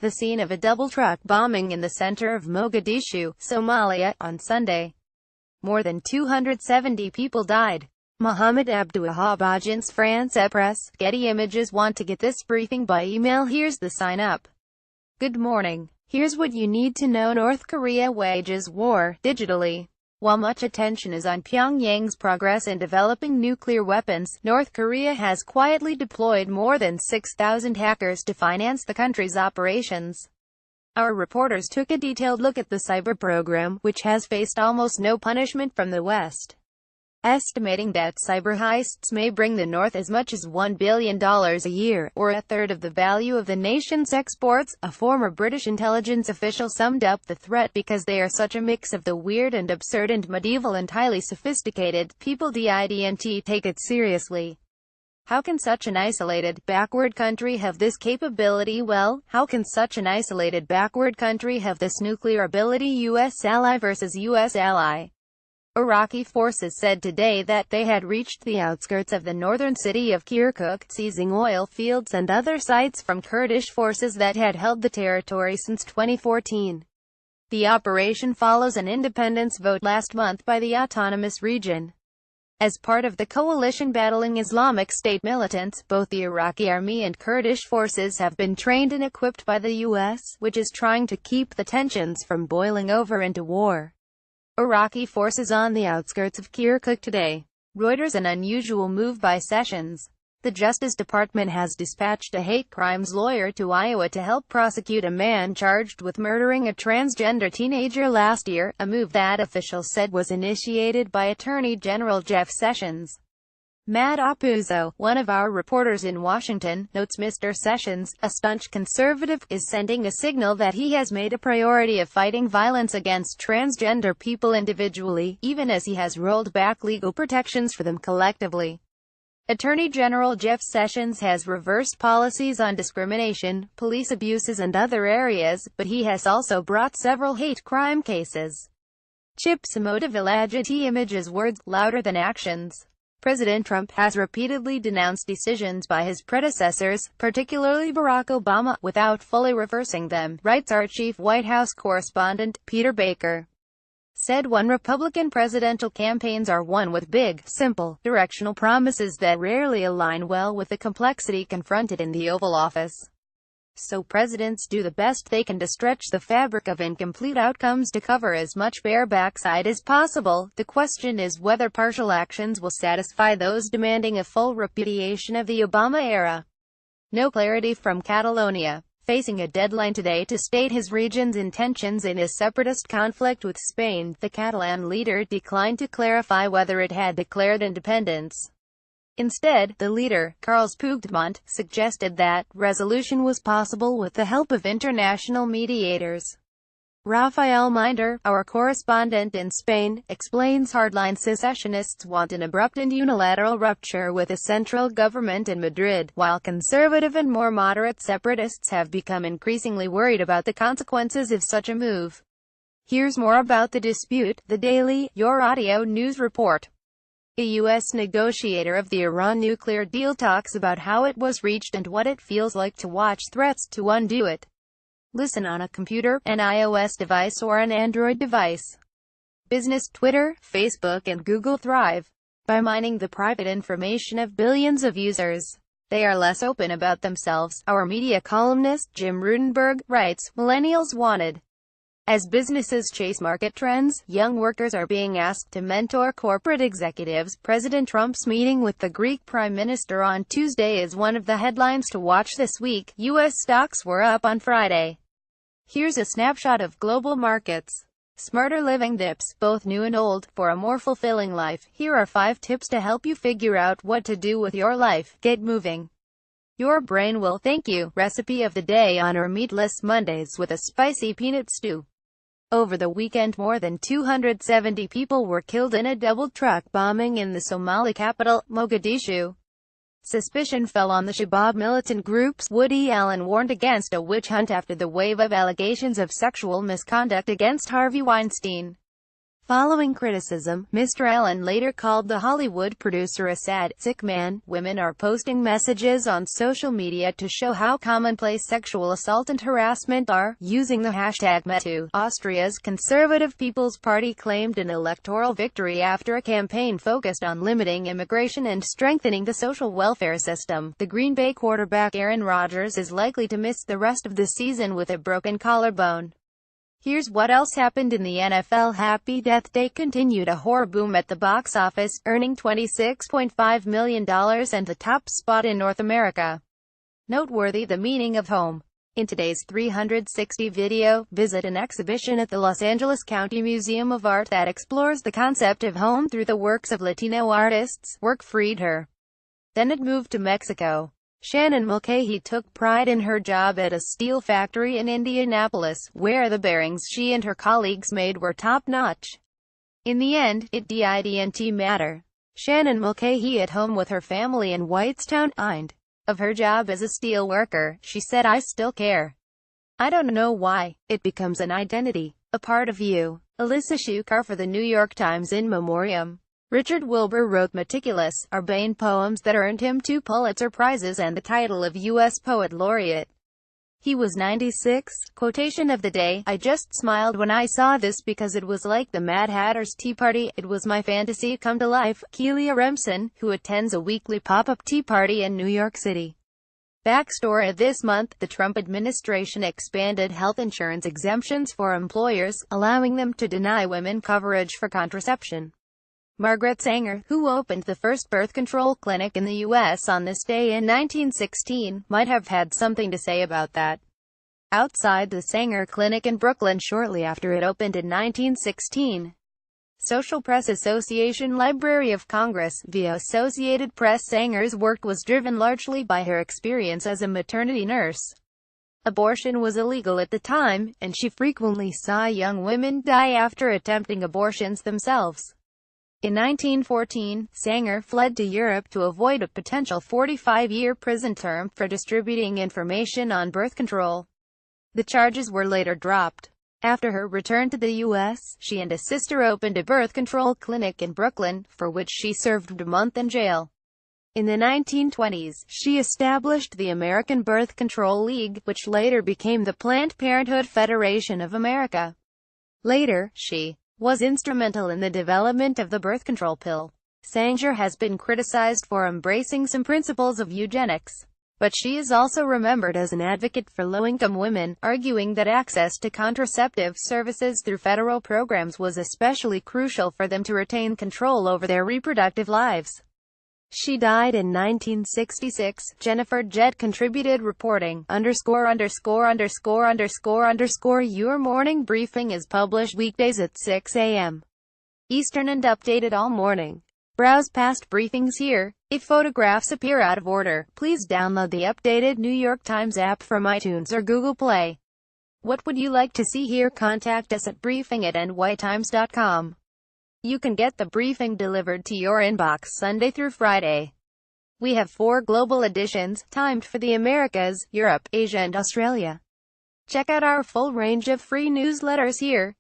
the scene of a double truck bombing in the center of Mogadishu, Somalia, on Sunday. More than 270 people died. Mohamed Abdouwahab Agence France Presse, Getty Images. Want to get this briefing by email? Here's the sign up. Good morning. Here's what you need to know. North Korea wages war digitally. While much attention is on Pyongyang's progress in developing nuclear weapons, North Korea has quietly deployed more than 6,000 hackers to finance the country's operations. Our reporters took a detailed look at the cyber program, which has faced almost no punishment from the West, estimating that cyber heists may bring the North as much as $1 billion a year, or a third of the value of the nation's exports. A former British intelligence official summed up the threat: because they are such a mix of the weird and absurd and medieval and highly sophisticated, people didn't take it seriously. How can such an isolated, backward country have this capability? Well, how can such an isolated, backward country have this nuclear ability? U.S. ally versus U.S. ally. Iraqi forces said today that they had reached the outskirts of the northern city of Kirkuk, seizing oil fields and other sites from Kurdish forces that had held the territory since 2014. The operation follows an independence vote last month by the autonomous region. As part of the coalition battling Islamic State militants, both the Iraqi army and Kurdish forces have been trained and equipped by the U.S., which is trying to keep the tensions from boiling over into war. Iraqi forces on the outskirts of Kirkuk today. Reuters. An unusual move by Sessions. The Justice Department has dispatched a hate crimes lawyer to Iowa to help prosecute a man charged with murdering a transgender teenager last year, a move that officials said was initiated by Attorney General Jeff Sessions. Matt Apuzzo, one of our reporters in Washington, notes Mr. Sessions, a staunch conservative, is sending a signal that he has made a priority of fighting violence against transgender people individually, even as he has rolled back legal protections for them collectively. Attorney General Jeff Sessions has reversed policies on discrimination, police abuses and other areas, but he has also brought several hate crime cases. Chips Emotivillagity Images. Words louder than actions. President Trump has repeatedly denounced decisions by his predecessors, particularly Barack Obama, without fully reversing them, writes our chief White House correspondent, Peter Baker. Said one Republican presidential campaigns are won with big, simple, directional promises that rarely align well with the complexity confronted in the Oval Office. So presidents do the best they can to stretch the fabric of incomplete outcomes to cover as much bare backside as possible. The question is whether partial actions will satisfy those demanding a full repudiation of the Obama era. No clarity from Catalonia. Facing a deadline today to state his region's intentions in a separatist conflict with Spain, the Catalan leader declined to clarify whether it had declared independence. Instead, the leader, Carles Puigdemont, suggested that resolution was possible with the help of international mediators. Rafael Minder, our correspondent in Spain, explains hardline secessionists want an abrupt and unilateral rupture with the central government in Madrid, while conservative and more moderate separatists have become increasingly worried about the consequences of such a move. Here's more about the dispute. The Daily, your audio news report. A U.S. negotiator of the Iran nuclear deal talks about how it was reached and what it feels like to watch threats to undo it. Listen on a computer, an iOS device or an Android device. Business. Twitter, Facebook and Google thrive by mining the private information of billions of users. They are less open about themselves, our media columnist Jim Rudenberg writes. Millennials wanted. As businesses chase market trends, young workers are being asked to mentor corporate executives. President Trump's meeting with the Greek Prime Minister on Tuesday is one of the headlines to watch this week. U.S. stocks were up on Friday. Here's a snapshot of global markets. Smarter living tips, both new and old, for a more fulfilling life. Here are 5 tips to help you figure out what to do with your life. Get moving. Your brain will thank you. Recipe of the day: honor meatless Mondays with a spicy peanut stew. Over the weekend, more than 270 people were killed in a double truck bombing in the Somali capital, Mogadishu. Suspicion fell on the Shabab militant groups. Woody Allen warned against a witch hunt after the wave of allegations of sexual misconduct against Harvey Weinstein. Following criticism, Mr. Allen later called the Hollywood producer a sad, sick man. Women are posting messages on social media to show how commonplace sexual assault and harassment are, using the hashtag #MeToo. Austria's Conservative People's Party claimed an electoral victory after a campaign focused on limiting immigration and strengthening the social welfare system. The Green Bay quarterback Aaron Rodgers is likely to miss the rest of the season with a broken collarbone. Here's what else happened in the NFL. Happy Death Day continued a horror boom at the box office, earning $26.5 million and the top spot in North America. Noteworthy: the meaning of home. In today's 360 video, visit an exhibition at the Los Angeles County Museum of Art that explores the concept of home through the works of Latino artists. Work freed her. Then it moved to Mexico. Shannon Mulcahy took pride in her job at a steel factory in Indianapolis, where the bearings she and her colleagues made were top-notch. In the end, it didn't matter. Shannon Mulcahy, at home with her family in Whitestown, of her job as a steel worker, she said, "I still care. I don't know why. It becomes an identity, a part of you." Alyssa Shukar for the New York Times. In memoriam. Richard Wilbur wrote meticulous, urbane poems that earned him 2 Pulitzer Prizes and the title of U.S. Poet Laureate. He was 96. Quotation of the day: "I just smiled when I saw this because it was like the Mad Hatter's Tea Party. It was my fantasy come to life." Kelia Remsen, who attends a weekly pop-up tea party in New York City. Backstory: this month, the Trump administration expanded health insurance exemptions for employers, allowing them to deny women coverage for contraception. Margaret Sanger, who opened the first birth control clinic in the U.S. on this day in 1916, might have had something to say about that. Outside the Sanger Clinic in Brooklyn shortly after it opened in 1916. Social Press Association. Library of Congress. Via Associated Press. Sanger's work was driven largely by her experience as a maternity nurse. Abortion was illegal at the time, and she frequently saw young women die after attempting abortions themselves. In 1914, Sanger fled to Europe to avoid a potential 45-year prison term for distributing information on birth control. The charges were later dropped. After her return to the U.S., she and a sister opened a birth control clinic in Brooklyn, for which she served a month in jail. In the 1920s, she established the American Birth Control League, which later became the Planned Parenthood Federation of America. Later, she was instrumental in the development of the birth control pill. Sanger has been criticized for embracing some principles of eugenics, but she is also remembered as an advocate for low-income women, arguing that access to contraceptive services through federal programs was especially crucial for them to retain control over their reproductive lives. She died in 1966. Jennifer Jett contributed reporting. Your morning briefing is published weekdays at 6 a.m. Eastern and updated all morning. Browse past briefings here. If photographs appear out of order, please download the updated New York Times app from iTunes or Google Play. What would you like to see here? Contact us at briefing@nytimes.com. You can get the briefing delivered to your inbox Sunday through Friday. We have 4 global editions, timed for the Americas, Europe, Asia and Australia. Check out our full range of free newsletters here.